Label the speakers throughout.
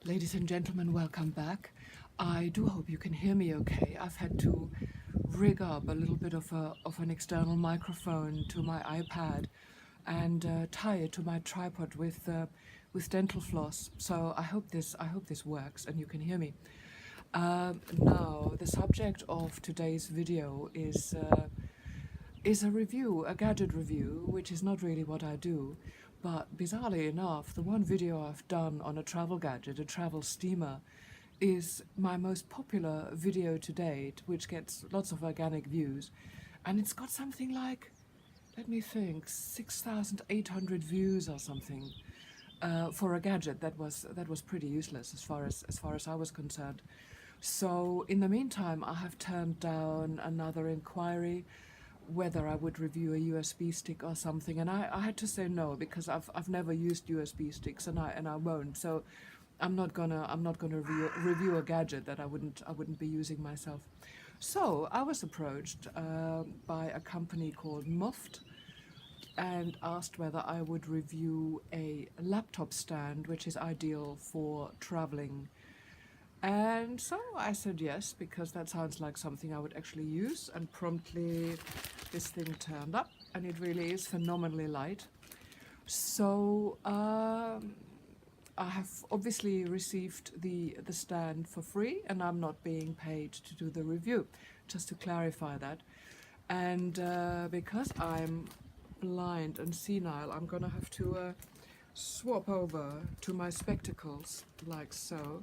Speaker 1: Ladies and gentlemen, welcome back. I do hope you can hear me okay. I've had to rig up a little bit of an external microphone to my iPad and tie it to my tripod with dental floss. So I hope this works and you can hear me. Now the subject of today's video is a review, a gadget review, which is not really what I do. But bizarrely enough, the one video I've done on a travel gadget, a travel steamer, is my most popular video to date, which gets lots of organic views. And it's got something like, let me think, 6,800 views or something for a gadget that was pretty useless as far as I was concerned. So in the meantime, I have turned down another inquiry whether I would review a USB stick or something, and I had to say no because I've never used USB sticks and I won't. So I'm not gonna review a gadget that I wouldn't be using myself. So I was approached by a company called Moft and asked whether I would review a laptop stand which is ideal for traveling. And so I said yes, because that sounds like something I would actually use, and promptly this thing turned up, and it really is phenomenally light. So I have obviously received the stand for free, and I'm not being paid to do the review, just to clarify that. And because I'm blind and senile, I'm gonna have to swap over to my spectacles, like so.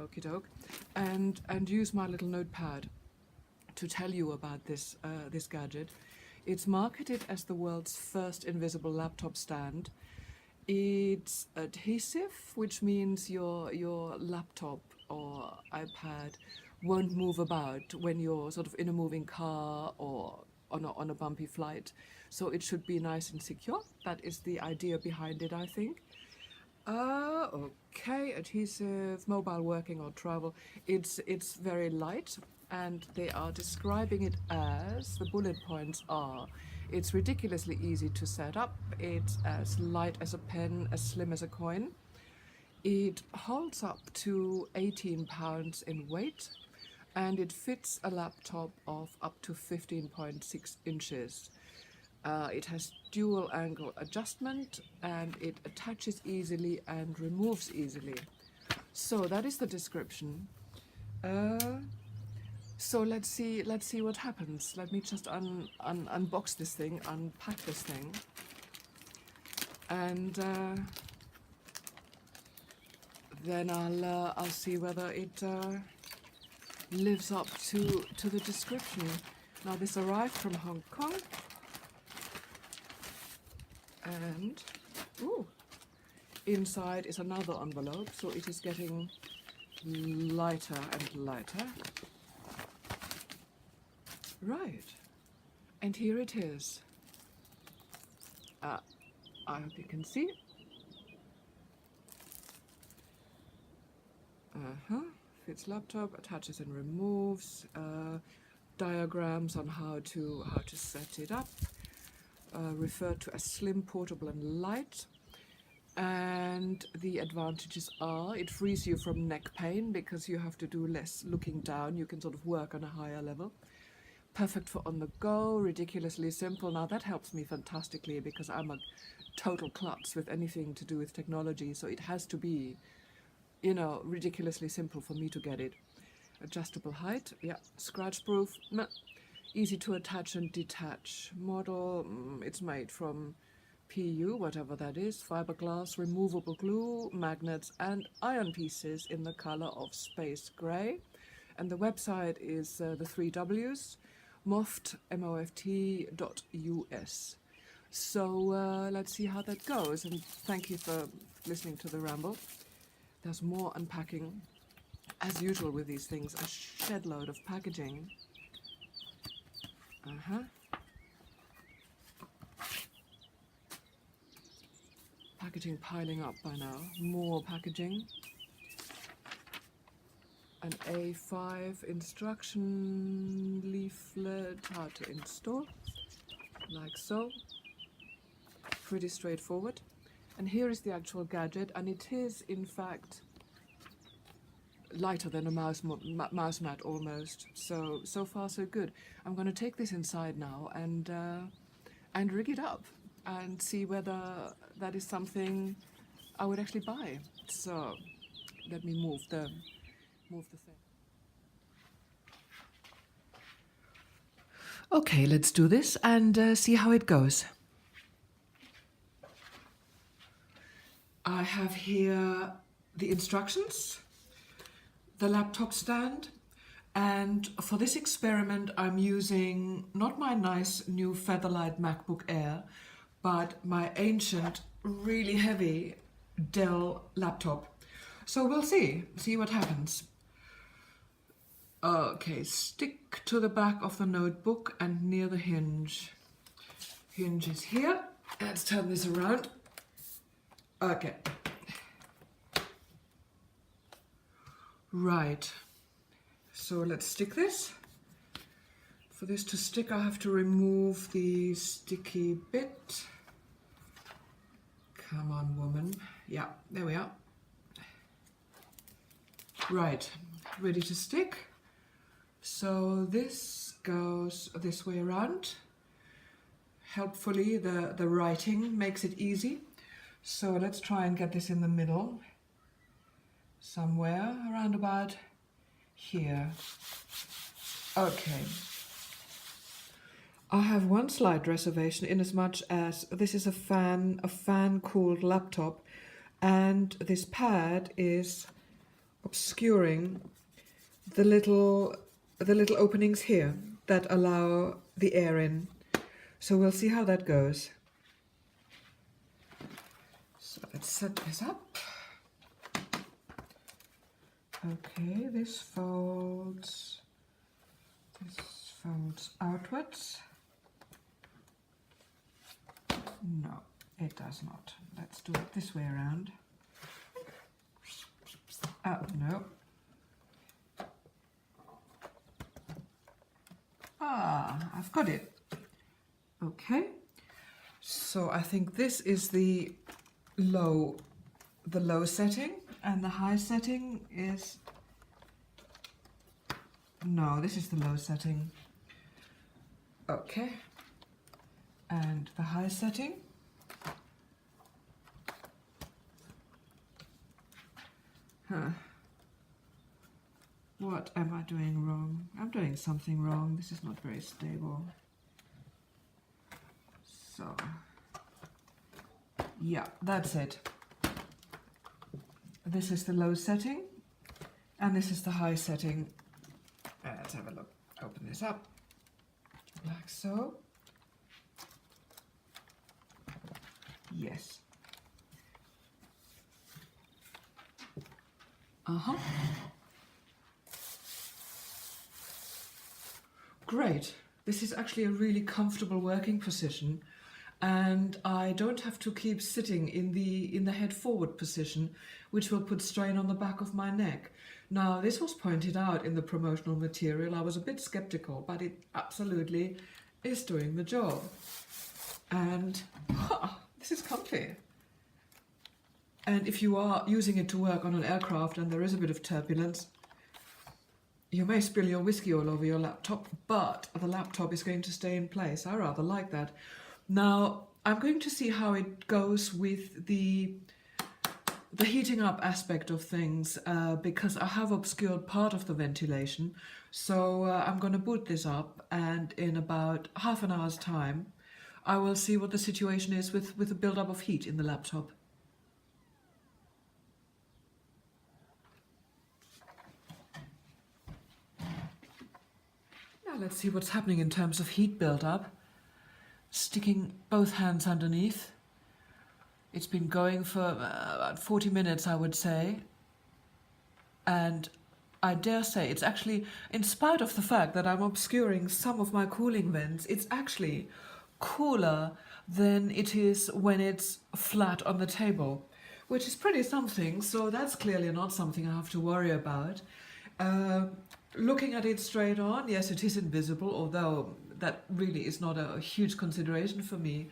Speaker 1: Okie doke, and use my little notepad to tell you about this gadget. It's marketed as the world's first invisible laptop stand. It's adhesive, which means your laptop or iPad won't move about when you're sort of in a moving car or on a bumpy flight. So it should be nice and secure. That is the idea behind it, I think. Okay, adhesive, mobile working or travel. It's very light, and they are describing it as, the bullet points are, it's ridiculously easy to set up, it's as light as a pen, as slim as a coin. It holds up to 18 pounds in weight, and it fits a laptop of up to 15.6 inches. It has dual angle adjustment, and it attaches easily and removes easily. So that is the description. So let's see what happens. Let me just unbox this thing, unpack this thing, and then I'll see whether it lives up to the description. Now this arrived from Hong Kong. And inside is another envelope, so it is getting lighter and lighter. Right, and here it is. I hope you can see. Fits laptop, attaches and removes. Diagrams on how to set it up. Referred to as slim, portable and light. And the advantages are it frees you from neck pain because you have to do less looking down. You can sort of work on a higher level. Perfect for on the go, ridiculously simple. Now that helps me fantastically because I'm a total klutz with anything to do with technology, so it has to be, you know, ridiculously simple for me to get it. Adjustable height, yeah, scratch proof, meh. Easy to attach and detach. Model, it's made from PU, whatever that is, fiberglass, removable glue, magnets and iron pieces in the color of space gray. And the website is the 3 W's, Moft, moft.us. So let's see how that goes, and thank you for listening to the ramble. There's more unpacking, as usual with these things, a shed load of packaging. Packaging piling up by now. More packaging. An A5 instruction leaflet, how to install, like so. Pretty straightforward. And here is the actual gadget, and it is in fact lighter than a mouse mat almost. So far so good. I'm going to take this inside now and rig it up and see whether that is something I would actually buy. So let me move the thing. Okay, let's do this and see how it goes. I have here the instructions, the laptop stand, and for this experiment I'm using not my nice new Featherlight MacBook Air, but my ancient, really heavy Dell laptop. So we'll see what happens. Okay, stick to the back of the notebook and near the hinge. Hinge is here. Let's turn this around. Okay. Right. So let's stick this. For this to stick, I have to remove the sticky bit. Come on, woman. Yeah, there we are. Right, ready to stick. So this goes this way around. Helpfully, the writing makes it easy. So let's try and get this in the middle. Somewhere around about here. Okay. I have one slight reservation in as much as this is a fan-cooled laptop, and this pad is obscuring the little openings here that allow the air in. So we'll see how that goes. So let's set this up. Okay, this folds outwards. No, it does not. Let's do it this way around. Oh, no. I've got it. Okay. So I think this is the low setting, and the high setting is... No, this is the low setting. Okay. And the high setting. What am I doing wrong? I'm doing something wrong. This is not very stable. So, yeah, that's it. This is the low setting, and this is the high setting. Let's have a look. Open this up, like so. Yes. Great. This is actually a really comfortable working position, and I don't have to keep sitting in the head forward position, which will put strain on the back of my neck. Now, this was pointed out in the promotional material. I was a bit skeptical, but it absolutely is doing the job. And this is comfy. And if you are using it to work on an aircraft and there is a bit of turbulence, you may spill your whiskey all over your laptop, but the laptop is going to stay in place. I rather like that. Now, I'm going to see how it goes with the heating up aspect of things, because I have obscured part of the ventilation. So I'm going to boot this up, and in about half an hour's time, I will see what the situation is with the buildup of heat in the laptop. Now let's see what's happening in terms of heat buildup. Sticking both hands underneath. It's been going for about 40 minutes, I would say. And I dare say it's actually, in spite of the fact that I'm obscuring some of my cooling vents, it's actually cooler than it is when it's flat on the table, which is pretty something. So that's clearly not something I have to worry about. Looking at it straight on, yes, it is invisible, although that really is not a huge consideration for me.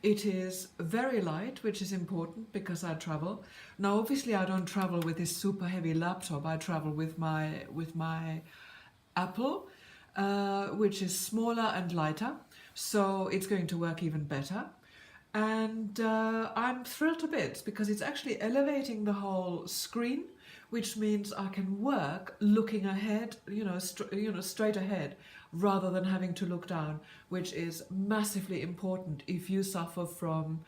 Speaker 1: It is very light, which is important because I travel. Now, obviously, I don't travel with this super heavy laptop. I travel with my Apple, which is smaller and lighter, so it's going to work even better. And I'm thrilled to bits because it's actually elevating the whole screen, which means I can work looking ahead, straight ahead, rather than having to look down, which is massively important if you suffer from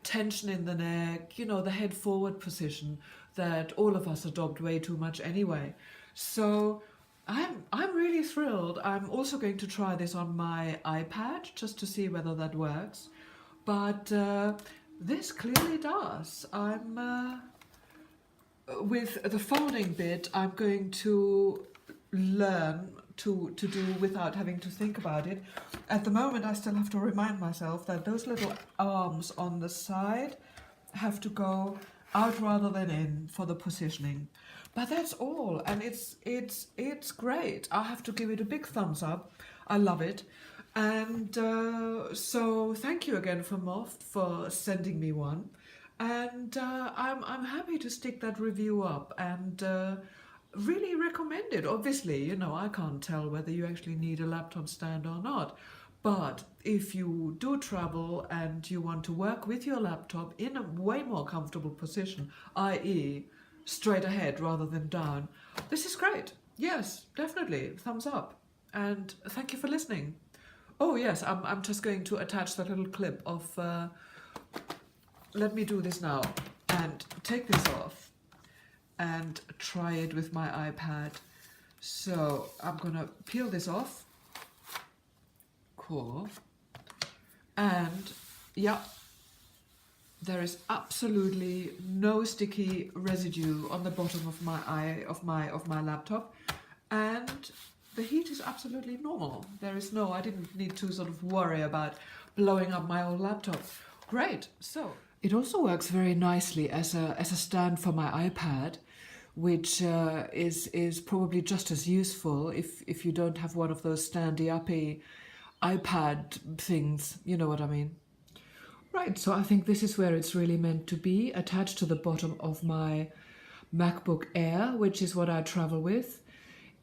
Speaker 1: tension in the neck, the head forward position that all of us adopt way too much anyway. So I'm really thrilled. I'm also going to try this on my iPad just to see whether that works. But this clearly does. With the folding bit, I'm going to learn to do without having to think about it. At the moment, I still have to remind myself that those little arms on the side have to go out rather than in for the positioning. But that's all, and it's great. I have to give it a big thumbs up. I love it. And so thank you again for Moft for sending me one. And I'm happy to stick that review up and really recommend it. Obviously, I can't tell whether you actually need a laptop stand or not. But if you do travel and you want to work with your laptop in a way more comfortable position, i.e. straight ahead rather than down, this is great. Yes, definitely. Thumbs up. And thank you for listening. Oh yes, I'm just going to attach that little clip of, let me do this now and take this off and try it with my iPad. So I'm gonna peel this off. Cool. And yeah, there is absolutely no sticky residue on the bottom of my laptop, and the heat is absolutely normal. I didn't need to sort of worry about blowing up my old laptop. Great. So it also works very nicely as a stand for my iPad, which is probably just as useful if you don't have one of those standy-uppy iPad things. You know what I mean? Right, so I think this is where it's really meant to be, attached to the bottom of my MacBook Air, which is what I travel with.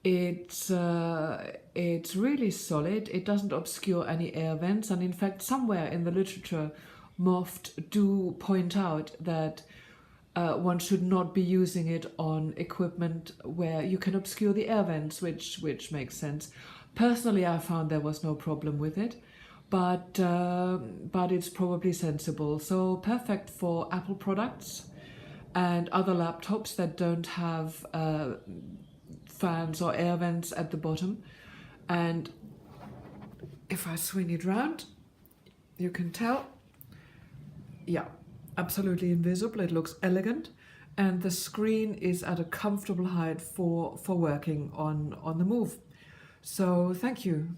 Speaker 1: It's really solid. It doesn't obscure any air vents, and in fact, somewhere in the literature, Moft do point out that one should not be using it on equipment where you can obscure the air vents, which makes sense. Personally, I found there was no problem with it, but it's probably sensible. So perfect for Apple products and other laptops that don't have fans or air vents at the bottom. And if I swing it round, you can tell, yeah, absolutely invisible. It looks elegant, and the screen is at a comfortable height for working on the move. So thank you.